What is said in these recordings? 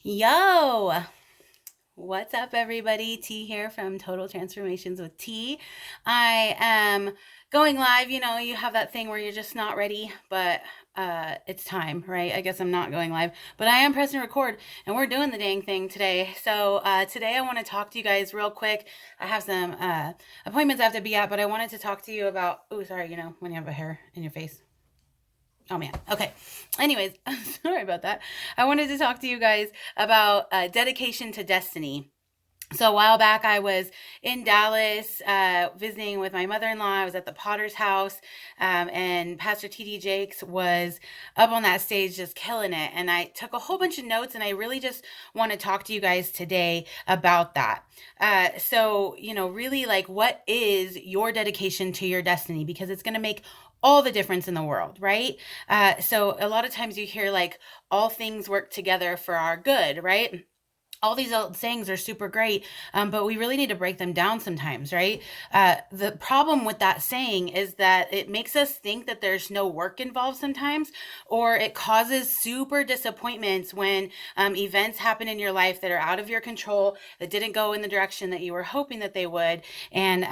Yo, what's up, everybody? T here from Total Transformations with T. I am going live. You know, you have that thing where you're just not ready, but it's time, right? I guess I'm not going live, but I am pressing record and we're doing the dang thing today. So, today I want to talk to you guys real quick. I have some appointments I have to be at, but I wanted to talk to you about, oh, sorry, when you have a hair in your face. Oh man. Okay. Anyways, sorry about that. I wanted to talk to you guys about dedication to destiny. So a while back, I was in Dallas visiting with my mother-in-law. I was at the Potter's house, and Pastor T.D. Jakes was up on that stage just killing it. And I took a whole bunch of notes, and I really just want to talk to you guys today about that. Really, like, what is your dedication to your destiny? Because it's going to make all the difference in the world, right? So a lot of times you hear like all things work together for our good, right? All these old sayings are super great, but we really need to break them down sometimes, right? The problem with that saying is that it makes us think that there's no work involved sometimes, or it causes super disappointments when events happen in your life that are out of your control, that didn't go in the direction that you were hoping that they would. And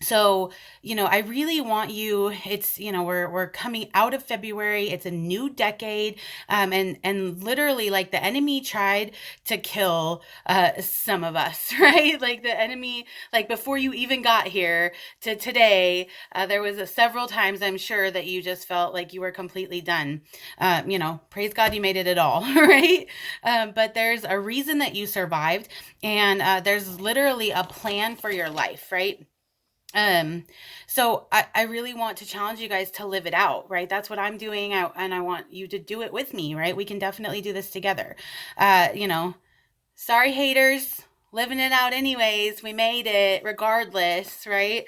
I really want you, we're coming out of February. It's a new decade. And literally like the enemy tried to kill, some of us, right? Like the enemy, like before you even got here to today, there was several times I'm sure that you just felt like you were completely done. Praise God you made it at all, right? But there's a reason that you survived, and there's literally a plan for your life, right? So I really want to challenge you guys to live it out, right? That's what I'm doing. And I want you to do it with me, right? We can definitely do this together. Uh, you know, Sorry, haters. Living it out anyways. We made it regardless, right?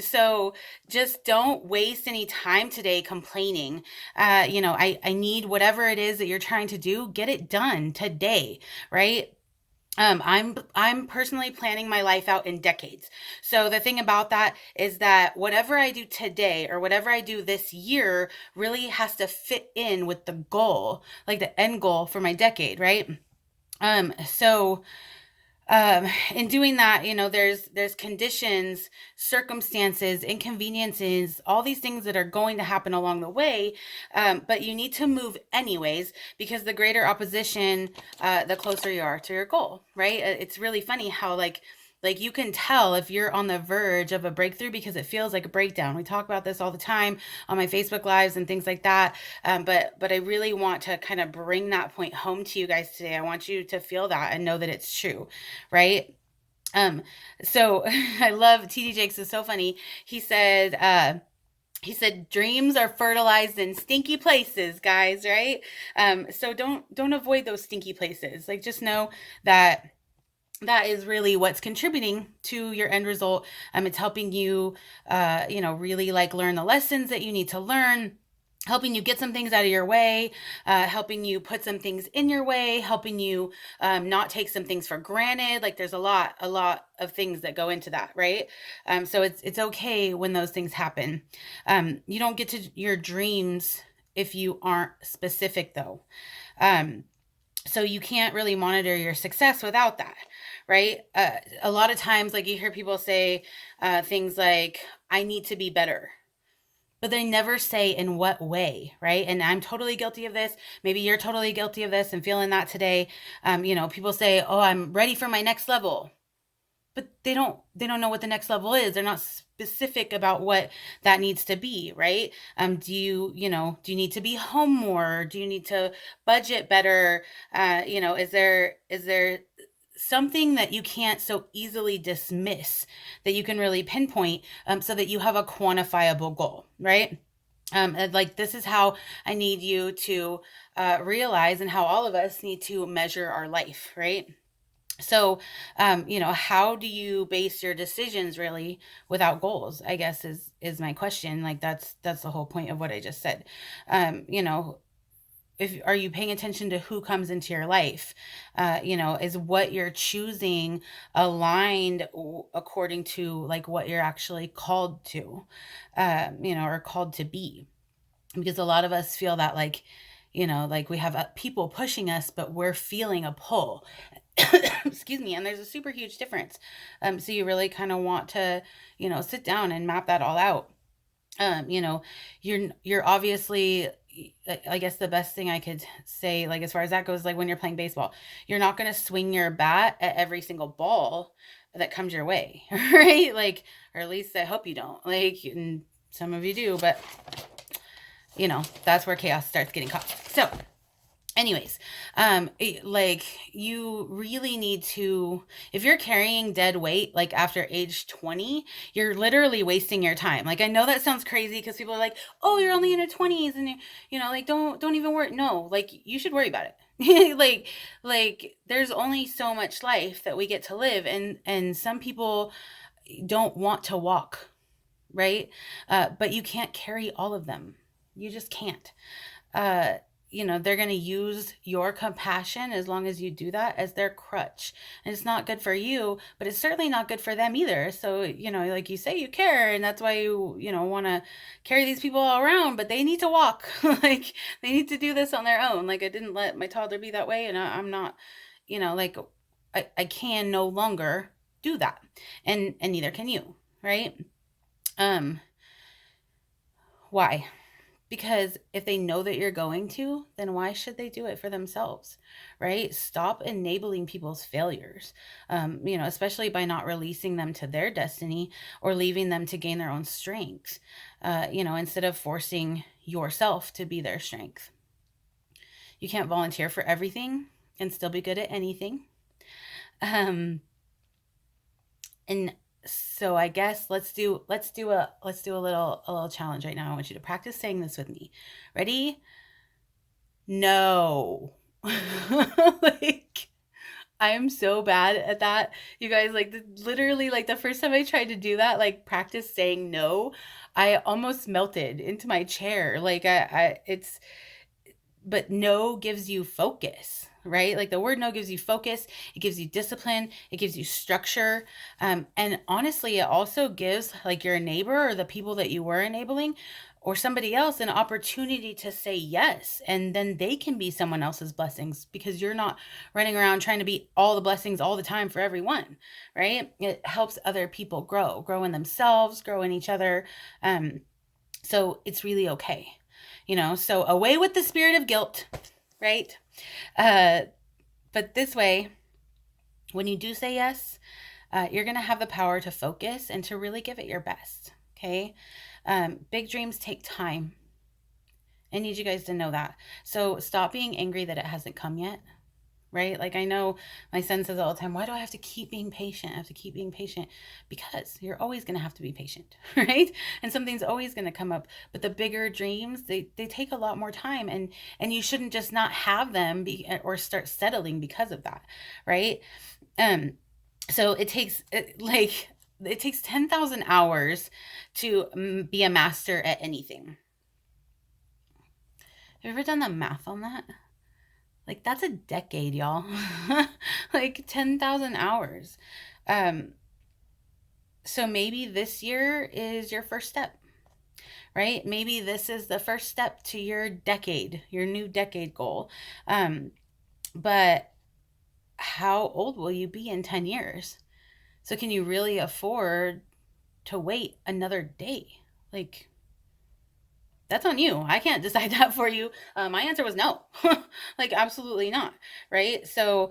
So just don't waste any time today complaining. I need whatever it is that you're trying to do, get it done today, right? I'm personally planning my life out in decades. So the thing about that is that whatever I do today or whatever I do this year really has to fit in with the goal, like the end goal for my decade, right? Um, so in doing that, there's conditions, circumstances, inconveniences, all these things that are going to happen along the way. But you need to move anyways, because the greater opposition, the closer you are to your goal, right? It's really funny how like you can tell if you're on the verge of a breakthrough because it feels like a breakdown. We talk about this all the time on my Facebook lives and things like that. But I really want to kind of bring that point home to you guys today. I want you to feel that and know that it's true, right? Um, so I love TD Jakes is so funny. He said dreams are fertilized in stinky places, guys, right? So don't avoid those stinky places. Like just know that that is really what's contributing to your end result. It's helping you, really like learn the lessons that you need to learn, helping you get some things out of your way, helping you put some things in your way, helping you not take some things for granted. Like there's a lot of things that go into that, right? So it's okay when those things happen. You don't get to your dreams if you aren't specific, though. Um, so you can't really monitor your success without that, right? A lot of times, like you hear people say things like, I need to be better, but they never say in what way, right? And I'm totally guilty of this. Maybe you're totally guilty of this and feeling that today. People say, oh, I'm ready for my next level, but they don't know what the next level is. They're not specific about what that needs to be, right? Do you need to be home more? Do you need to budget better? Is there something that you can't so easily dismiss that you can really pinpoint, so that you have a quantifiable goal, right? And like this is how I need you to realize, and how all of us need to measure our life, right? So, how do you base your decisions really without goals? I guess is my question. Like that's the whole point of what I just said. You know, if are you paying attention to who comes into your life? Is what you're choosing aligned according to like what you're actually called to, or called to be? Because a lot of us feel that like like we have people pushing us, but we're feeling a pull. Excuse me. And there's a super huge difference. So you really kind of want to, sit down and map that all out. You know, you're obviously, I guess the best thing I could say, like as far as that goes, like when you're playing baseball, you're not going to swing your bat at every single ball that comes your way, right? Like, or at least I hope you don't. Like, and some of you do, but that's where chaos starts getting caught. So, anyways, like you really need to, if you're carrying dead weight like after age 20, you're literally wasting your time. Like, I know that sounds crazy because people are like, oh, you're only in your 20s and like don't even worry. No, like you should worry about it. like there's only so much life that we get to live, and some people don't want to walk, right? But you can't carry all of them. You just can't. uh they're going to use your compassion, as long as you do that, as their crutch. And it's not good for you, but it's certainly not good for them either. So, like you say, you care, and that's why you want to carry these people all around, but they need to walk. Like, they need to do this on their own. Like, I didn't let my toddler be that way, and I'm not, like, I can no longer do that. And neither can you, right? Why? Because if they know that you're going to, then why should they do it for themselves, right? Stop enabling people's failures, especially by not releasing them to their destiny or leaving them to gain their own strength, instead of forcing yourself to be their strength. You can't volunteer for everything and still be good at anything. And so I guess let's do a little challenge right now. I want you to practice saying this with me. Ready? No. Like, I am so bad at that. You guys, like, literally, like, the first time I tried to do that, like, practice saying no, I almost melted into my chair. Like, but no gives you focus, right? Like, the word no gives you focus. It gives you discipline. It gives you structure. And honestly, it also gives, like, your neighbor or the people that you were enabling or somebody else an opportunity to say yes. And then they can be someone else's blessings, because you're not running around trying to be all the blessings all the time for everyone, right? It helps other people grow in themselves, grow in each other. So it's really okay. So away with the spirit of guilt, right? But this way, when you do say yes, you're going to have the power to focus and to really give it your best. Okay. Big dreams take time. I need you guys to know that. So stop being angry that it hasn't come yet. Right? Like, I know my son says all the time, why do I have to keep being patient? I have to keep being patient. Because you're always going to have to be patient, right? And something's always going to come up. But the bigger dreams, they take a lot more time, and you shouldn't just not have them or start settling because of that, right? So it takes 10,000 hours to be a master at anything. Have you ever done the math on that? Like, that's a decade, y'all. Like, 10,000 hours. So maybe this year is your first step, right? Maybe this is the first step to your new decade goal. But how old will you be in 10 years? So can you really afford to wait another day? Like, that's on you. I can't decide that for you. My answer was no. Like, absolutely not. Right? So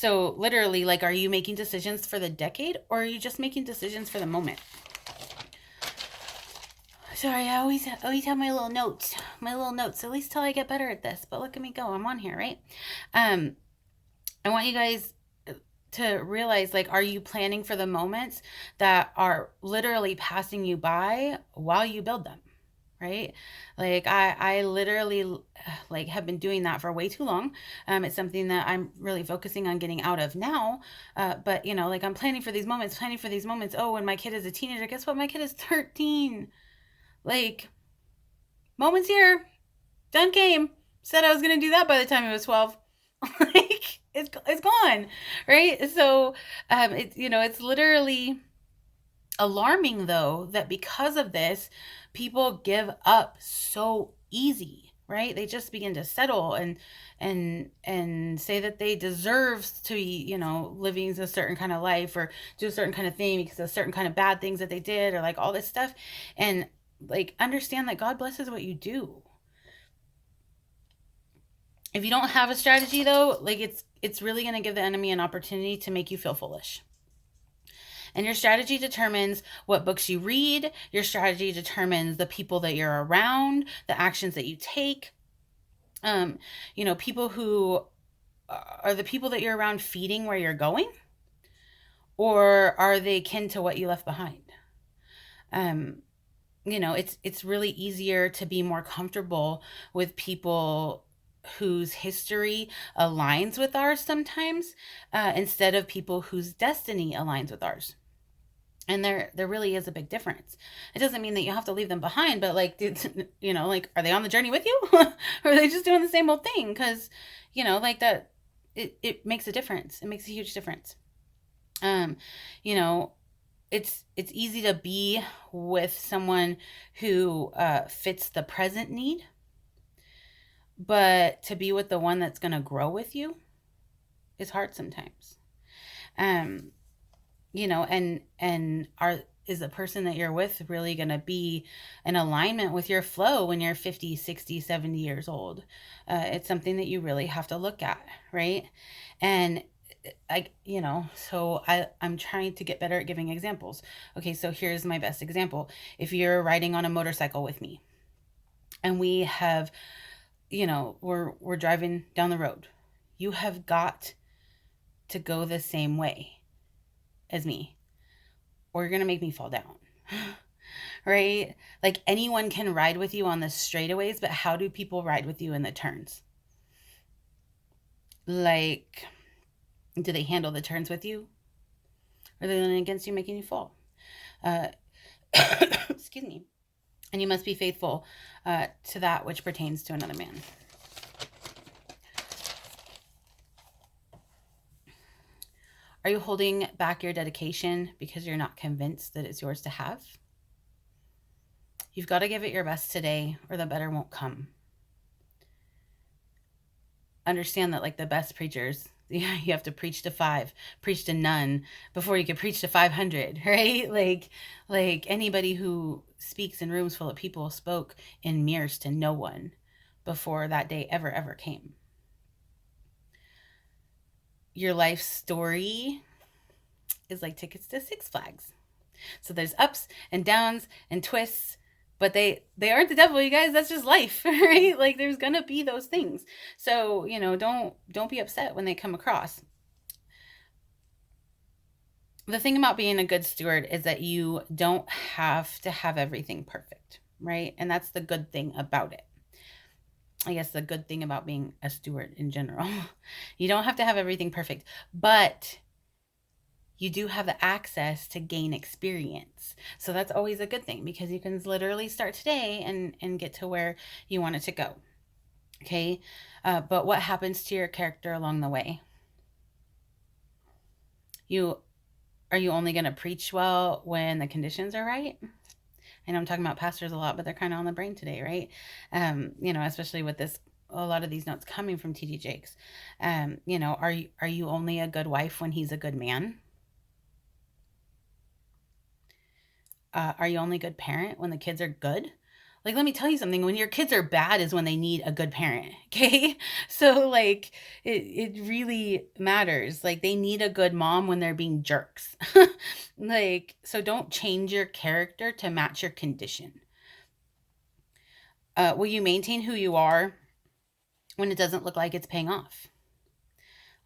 literally, like, are you making decisions for the decade, or are you just making decisions for the moment? Sorry, I always have my little notes, at least till I get better at this. But look at me go. I'm on here, right? I want you guys to realize, like, are you planning for the moments that are literally passing you by while you build them? Right? Like, I literally, like, have been doing that for way too long. It's something that I'm really focusing on getting out of now. But like, I'm planning for these moments. Oh, when my kid is a teenager, guess what? My kid is 13. Like, moments here, done came. Said I was going to do that by the time he was 12. Like, it's gone. Right? So, it's literally alarming, though, that because of this, people give up so easy. right? They just begin to settle and say that they deserve to be, living a certain kind of life or do a certain kind of thing because of certain kind of bad things that they did or like all this stuff. And like understand that God blesses what you do. If you don't have a strategy though, like it's really going to give the enemy an opportunity to make you feel foolish. And your strategy determines what books you read. Your strategy determines the people that you're around, the actions that you take. People who are the people that you're around feeding where you're going, or are they kin to what you left behind? It's really easier to be more comfortable with people whose history aligns with ours sometimes, instead of people whose destiny aligns with ours. And there really is a big difference. It doesn't mean that you have to leave them behind, but like, are they on the journey with you? Or are they just doing the same old thing? Because, like that, it makes a difference. It makes a huge difference. Um, you know, it's easy to be with someone who fits the present need, but to be with the one that's going to grow with you is hard sometimes. Um, and is the person that you're with really going to be in alignment with your flow when you're 50, 60, 70 years old? It's something that you really have to look at, right? And I'm trying to get better at giving examples. Okay, so here's my best example. If you're riding on a motorcycle with me and we have, we're driving down the road, you have got to go the same way as me, or you're going to make me fall down. Right? Like anyone can ride with you on the straightaways, but how do people ride with you in the turns? Like, do they handle the turns with you? Or are they leaning against you, making you fall? Excuse me. And you must be faithful to that which pertains to another man. Are you holding back your dedication because you're not convinced that it's yours to have? You've got to give it your best today, or the better won't come. Understand that, like the best preachers, you have to preach to 5, preach to none before you can preach to 500, right? Like anybody who speaks in rooms full of people spoke in mirrors to no one before that day ever came. Your life story is like tickets to Six Flags. So there's ups and downs and twists, but they aren't the devil, you guys. That's just life, right? Like there's gonna be those things. So don't be upset when they come across. The thing about being a good steward is that you don't have to have everything perfect, right? And that's the good thing about it. I guess the good thing about being a steward in general. You don't have to have everything perfect, but you do have the access to gain experience. So that's always a good thing because you can literally start today and get to where you want it to go. Okay. But what happens to your character along the way? Are you only going to preach well when the conditions are right? I know I'm talking about pastors a lot, but they're kind of on the brain today, right? Especially with a lot of these notes coming from TD Jakes. Are you only a good wife when he's a good man? Are you only a good parent when the kids are good? Like, let me tell you something. When your kids are bad is when they need a good parent. Okay. So like it really matters. Like they need a good mom when they're being jerks. So don't change your character to match your condition. Will you maintain who you are when it doesn't look like it's paying off?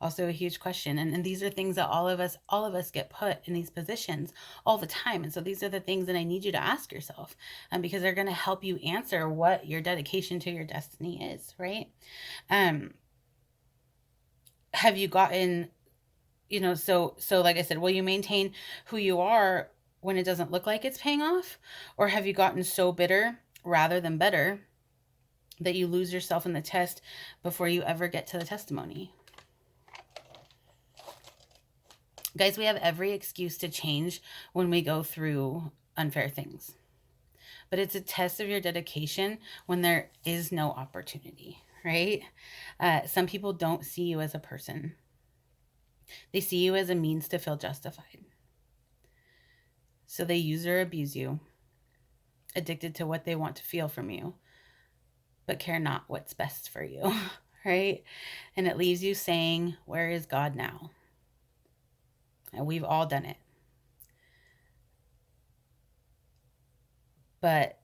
Also a huge question. And these are things that all of us get put in these positions all the time. And so these are the things that I need you to ask yourself, because they're going to help you answer what your dedication to your destiny is, right? Have you gotten, so like I said, will you maintain who you are when it doesn't look like it's paying off? Or have you gotten so bitter rather than better that you lose yourself in the test before you ever get to the testimony? Guys, we have every excuse to change when we go through unfair things. but it's a test of your dedication when there is no opportunity, right? Some people don't see you as a person, they see you as a means to feel justified. So they use or abuse you, addicted to what they want to feel from you, but care not what's best for you, right? And it leaves you saying, where is God now? And we've all done it. But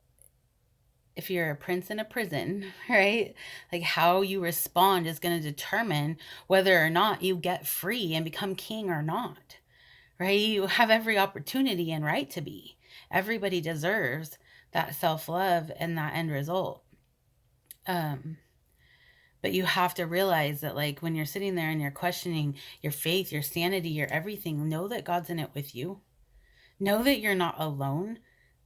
if you're a prince in a prison, right? Like how you respond is going to determine whether or not you get free and become king or not, right? You have every opportunity and right to be. Everybody deserves that self-love and that end result. But you have to realize that, like, when you're sitting there and you're questioning your faith, your sanity, your everything, know that God's in it with you. Know that you're not alone.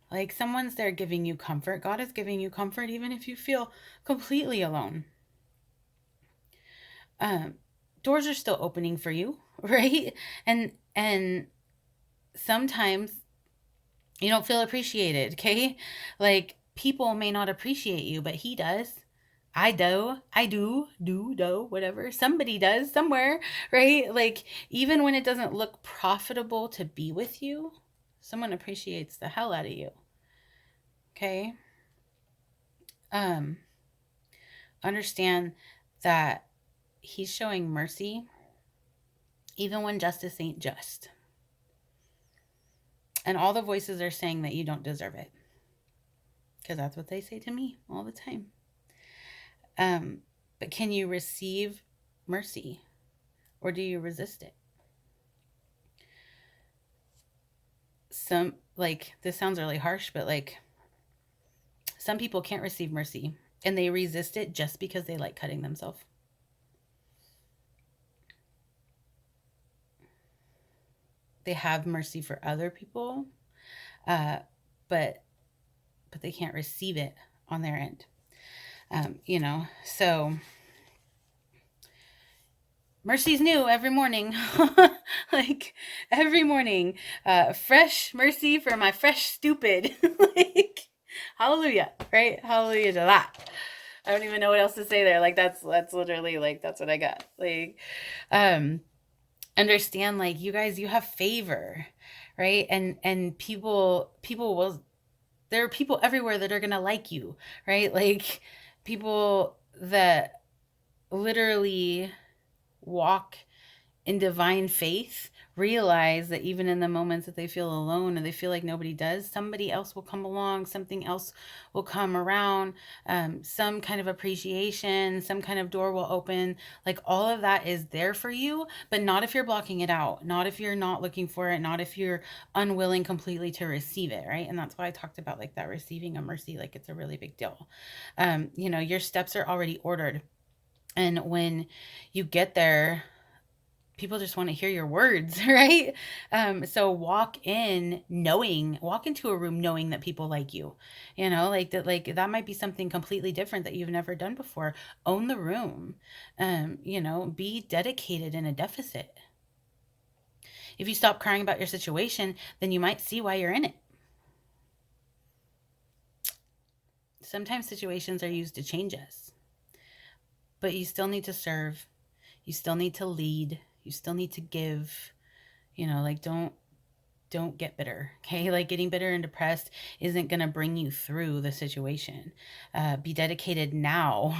Like, someone's there giving you comfort. God is giving you comfort even if you feel completely alone. Doors are still opening for you, right? And sometimes you don't feel appreciated, okay? Like, people may not appreciate you, but he does. I do, whatever. Somebody does somewhere, right? Like, even when it doesn't look profitable to be with you, someone appreciates the hell out of you. Okay? Understand that he's showing mercy even when justice ain't just. And all the voices are saying that you don't deserve it. Because that's what they say to me all the time. But can you receive mercy, or do you resist it? Some, like, this sounds really harsh, but like, some people can't receive mercy and they resist it just because they like cutting themselves. They have mercy for other people, but they can't receive it on their end. So mercy's new every morning. Like, every morning, fresh mercy for my fresh stupid. Like, hallelujah, right? Hallelujah to that. I don't even know what else to say there. Like, that's literally, like, that's what I got. Like, understand, like, you guys, you have favor, right? And people will, there are people everywhere that are gonna like you, right? Like, people that literally walk in divine faith realize that even in the moments that they feel alone or they feel like nobody does, somebody else will come along, something else will come around, some kind of appreciation, some kind of door will open. Like, all of that is there for you, but not if you're blocking it out, not if you're not looking for it, not if you're unwilling completely to receive it, right? And that's why I talked about, like, that receiving a mercy, like, it's a really big deal. Your steps are already ordered, and when you get there, people just want to hear your words, right? So walk into a room knowing that people like you, like that might be something completely different that you've never done before. Own the room, be dedicated in a deficit. If you stop crying about your situation, then you might see why you're in it. Sometimes situations are used to change us, but you still need to serve. You still need to lead. You still need to give. Like, don't get bitter, okay? Like, getting bitter and depressed isn't going to bring you through the situation. Be dedicated now,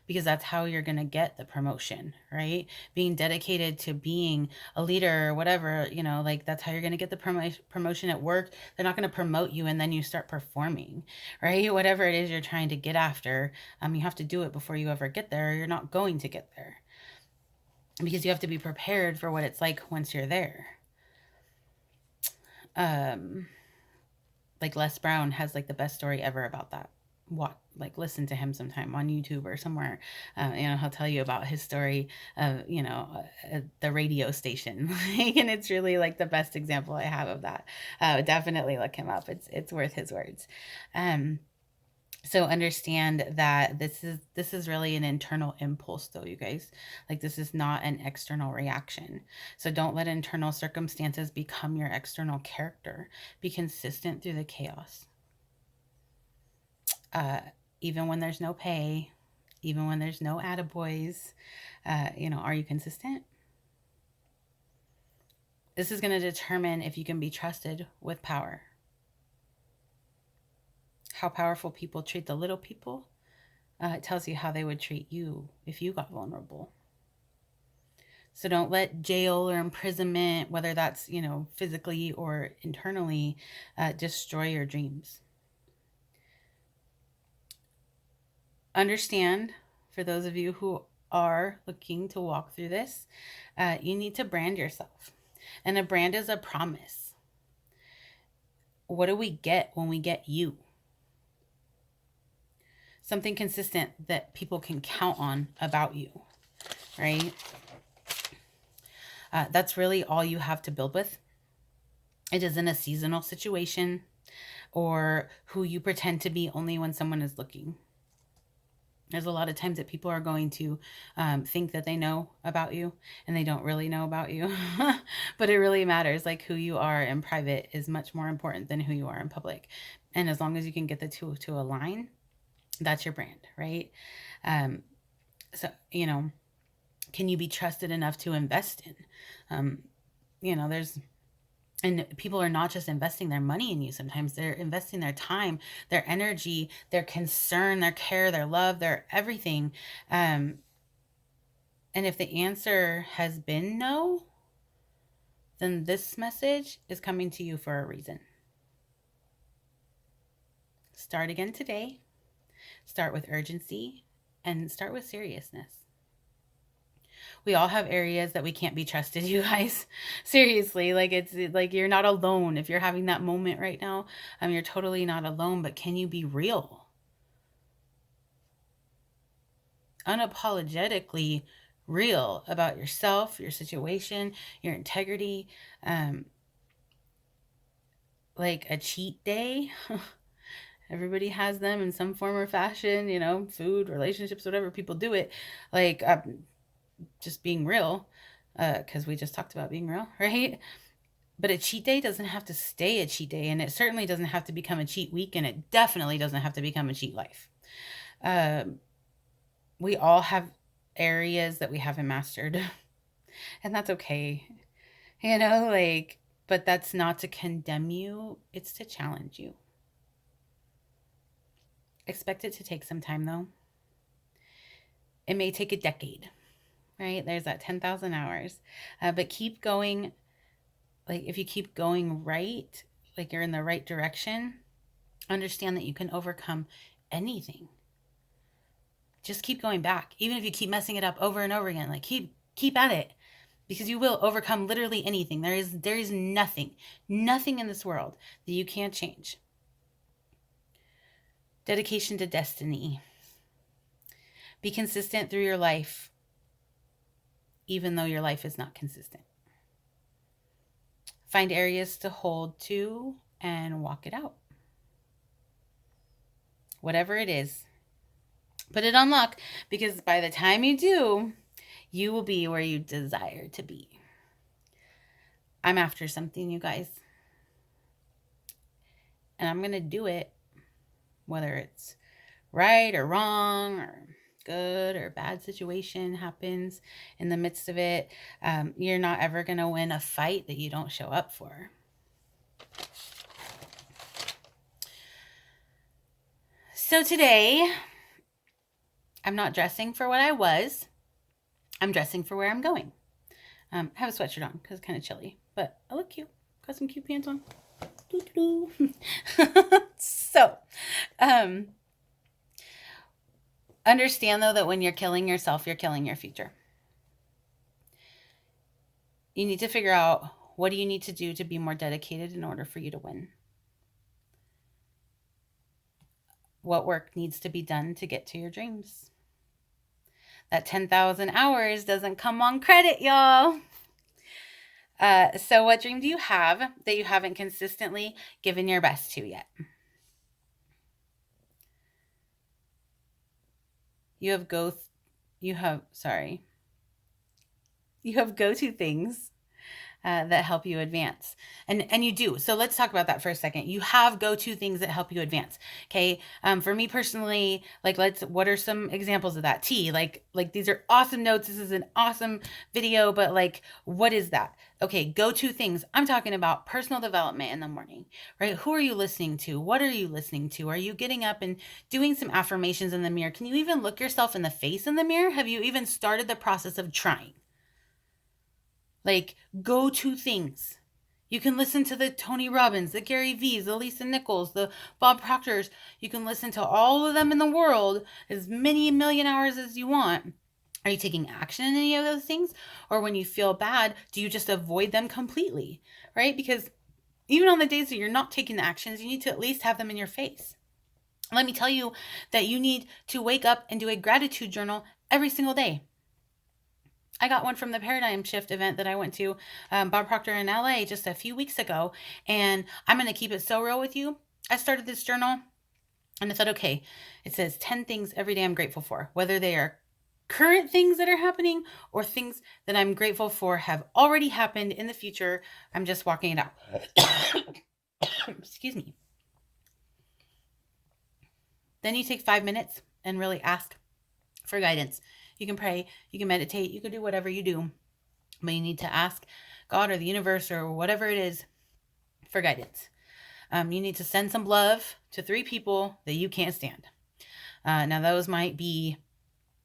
because that's how you're going to get the promotion, right? Being dedicated to being a leader or whatever, like, that's how you're going to get the promotion at work. They're not going to promote you and then you start performing, right? Whatever it is you're trying to get after, you have to do it before you ever get there, or you're not going to get there, because you have to be prepared for what it's like once you're there. Like, Les Brown has, like, the best story ever about that. Listen to him sometime on YouTube or somewhere. He'll tell you about his story of, the radio station. And it's really, like, the best example I have of that. Definitely look him up. It's worth his words. So understand that this is really an internal impulse, though, you guys. Like, this is not an external reaction. So don't let internal circumstances become your external character. Be consistent through the chaos. even when there's no pay, even when there's no attaboys. Are you consistent? This is going to determine if you can be trusted with power. How powerful people treat the little people, it tells you how they would treat you if you got vulnerable. So don't let jail or imprisonment, whether that's, physically or internally, destroy your dreams. Understand, for those of you who are looking to walk through this, you need to brand yourself. And a brand is a promise. What do we get when we get you? Something consistent that people can count on about you, right? That's really all you have to build with. It isn't a seasonal situation or who you pretend to be only when someone is looking. There's a lot of times that people are going to think that they know about you and they don't really know about you. But it really matters. Like, who you are in private is much more important than who you are in public. And as long as you can get the two to align, that's your brand, right? So, can you be trusted enough to invest in? And people are not just investing their money in you. Sometimes they're investing their time, their energy, their concern, their care, their love, their everything. And if the answer has been no, then this message is coming to you for a reason. Start again today. Start with urgency and start with seriousness. We all have areas that we can't be trusted, you guys. Seriously, it's like you're not alone. If you're having that moment right now, you're totally not alone, but can you be real? Unapologetically real about yourself, your situation, your integrity. Like a cheat day. Everybody has them in some form or fashion, food, relationships, whatever, people do it. Like, just being real, because we just talked about being real, right? But a cheat day doesn't have to stay a cheat day, and it certainly doesn't have to become a cheat week, and it definitely doesn't have to become a cheat life. We all have areas that we haven't mastered, and that's okay, but that's not to condemn you, it's to challenge you. Expect it to take some time, though. It may take a decade, right? There's that 10,000 hours. But keep going. Like, if you keep going right, like you're in the right direction, understand that you can overcome anything. Just keep going back. Even if you keep messing it up over and over again, like keep at it, because you will overcome literally anything. There is nothing in this world that you can't change. Dedication to destiny. Be consistent through your life, even though your life is not consistent. Find areas to hold to and walk it out. Whatever it is, put it on lock, because by the time you do, you will be where you desire to be. I'm after something, you guys. And I'm going to do it, whether it's right or wrong or good or bad situation happens in the midst of it. You're not ever going to win a fight that you don't show up for. So today, I'm not dressing for what I was. I'm dressing for where I'm going. I have a sweatshirt on because it's kind of chilly, but I look cute. Got some cute pants on. So, understand, though, that when you're killing yourself, you're killing your future. You need to figure out, what do you need to do to be more dedicated in order for you to win? What work needs to be done to get to your dreams? That 10,000 hours doesn't come on credit, y'all. So what dream do you have that you haven't consistently given your best to yet? You have go-to things that help you advance. And you do. So let's talk about that for a second. You have go-to things that help you advance. Okay. For me personally, like what are some examples of that? T, like these are awesome notes. This is an awesome video, but like, what is that? Okay. Go-to things. I'm talking about personal development in the morning, right? Who are you listening to? What are you listening to? Are you getting up and doing some affirmations in the mirror? Can you even look yourself in the face in the mirror? Have you even started the process of trying? Like, go to things. You can listen to the Tony Robbins, the Gary V's, the Lisa Nichols, the Bob Proctors. You can listen to all of them in the world, as many million hours as you want. Are you taking action in any of those things? Or when you feel bad, do you just avoid them completely? Right? Because even on the days that you're not taking the actions, you need to at least have them in your face. Let me tell you that you need to wake up and do a gratitude journal every single day. I got one from the Paradigm Shift event that I went to, Bob Proctor in LA just a few weeks ago. And I'm going to keep it so real with you. I started this journal and I thought, okay, it says 10 things every day I'm grateful for, whether they are current things that are happening or things that I'm grateful for have already happened in the future. I'm just walking it out. Excuse me. Then you take 5 minutes and really ask for guidance. You can pray, you can meditate, you can do whatever you do, but you need to ask God or the universe or whatever it is for guidance. You need to send some love to 3 people that you can't stand. Now those might be,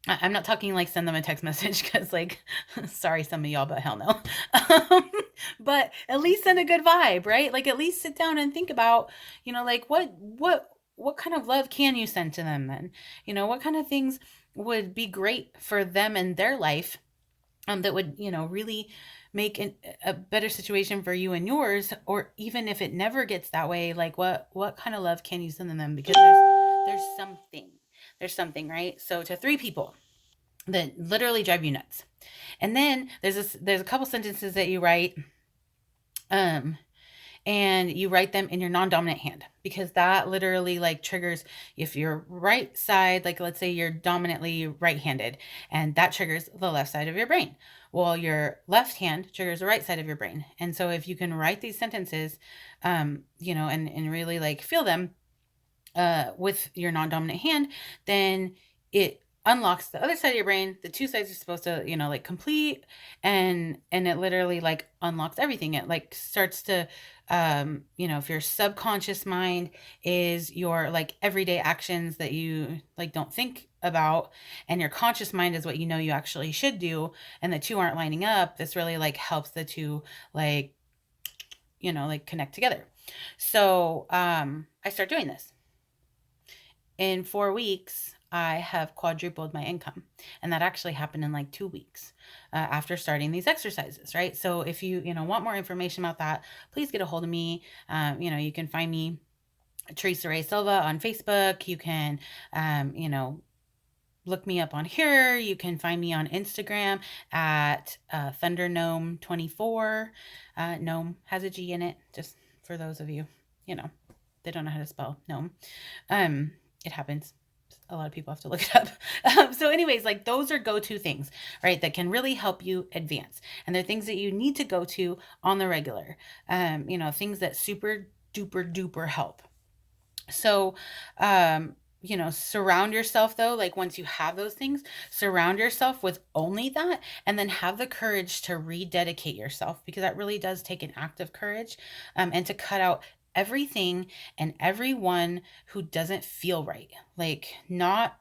I'm not talking like send them a text message because like, sorry, some of y'all, but hell no. But at least send a good vibe, right? Like at least sit down and think about, like what kind of love can you send to them then? What kind of things would be great for them and their life that would, really make a better situation for you and yours. Or even if it never gets that way, like what kind of love can you send to them? Because there's something, right? So to 3 people that literally drive you nuts. And then there's a couple sentences that you write, and you write them in your non-dominant hand, because that literally like triggers, if your right side, like let's say you're dominantly right-handed, and that triggers the left side of your brain. Well, your left hand triggers the right side of your brain. And so if you can write these sentences, and really like feel them with your non-dominant hand, then it unlocks the other side of your brain. The 2 sides are supposed to, like complete, and it literally like unlocks everything. It like starts to, if your subconscious mind is your like everyday actions that you like don't think about, and your conscious mind is what you actually should do, and the 2 aren't lining up, this really like helps the 2 like, like connect together. So I start doing this. In 4 weeks, I have quadrupled my income. And that actually happened in like 2 weeks after starting these exercises, right? So if you, want more information about that, please get a hold of me. You can find me, Teresa Ray Silva, on Facebook. You can, look me up on here. You can find me on Instagram at Thunder Gnome 24. Gnome has a G in it, just for those of you, they don't know how to spell gnome. It happens. A lot of people have to look it up. So anyways, like those are go-to things, right? That can really help you advance. And they're things that you need to go to on the regular, things that super duper duper help. So, surround yourself though, like once you have those things, surround yourself with only that, and then have the courage to rededicate yourself, because that really does take an act of courage, and to cut out everything and everyone who doesn't feel right. Like not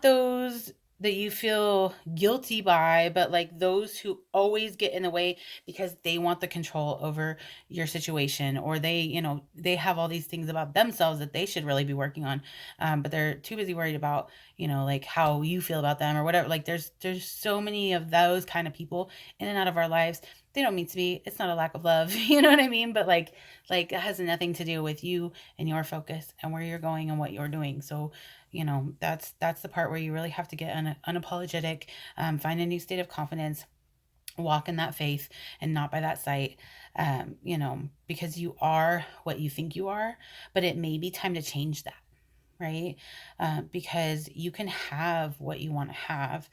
those that you feel guilty by, but like those who always get in the way because they want the control over your situation, or they have all these things about themselves that they should really be working on, but they're too busy worried about like how you feel about them or whatever. Like there's so many of those kind of people in and out of our lives. They don't mean to be. It's not a lack of love, you know what I mean? But like it has nothing to do with you and your focus and where you're going and what you're doing. So that's the part where you really have to get unapologetic, find a new state of confidence, walk in that faith and not by that sight, because you are what you think you are, but it may be time to change that, right? Because you can have what you want to have.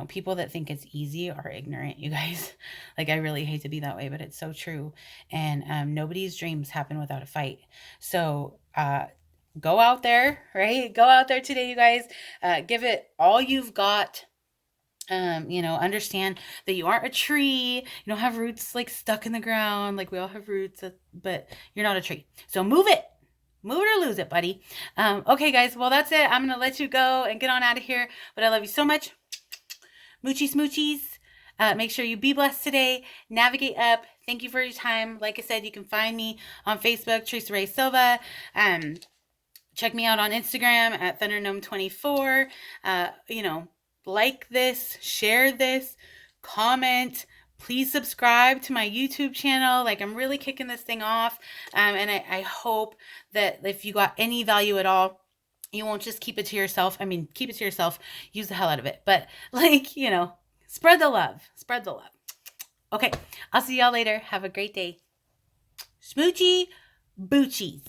People that think it's easy are ignorant, you guys. Like, I really hate to be that way, but it's so true. And nobody's dreams happen without a fight. So, go out there, right? Go out there today, you guys. Give it all you've got. Understand that you aren't a tree. You don't have roots like stuck in the ground. Like, we all have roots, but you're not a tree. So move it. Move it or lose it, buddy. Okay, guys. Well, that's it. I'm going to let you go and get on out of here. But I love you so much. Moochies, smoochies. Make sure you be blessed today. Navigate up. Thank you for your time. Like I said, you can find me on Facebook, Teresa Ray Silva. Check me out on Instagram at ThunderGnome24. Like this, share this, comment. Please subscribe to my YouTube channel. Like, I'm really kicking this thing off. And I hope that if you got any value at all, you won't just keep it to yourself. I mean, keep it to yourself. Use the hell out of it. But, spread the love. Spread the love. Okay, I'll see y'all later. Have a great day. Smoochy Boochies.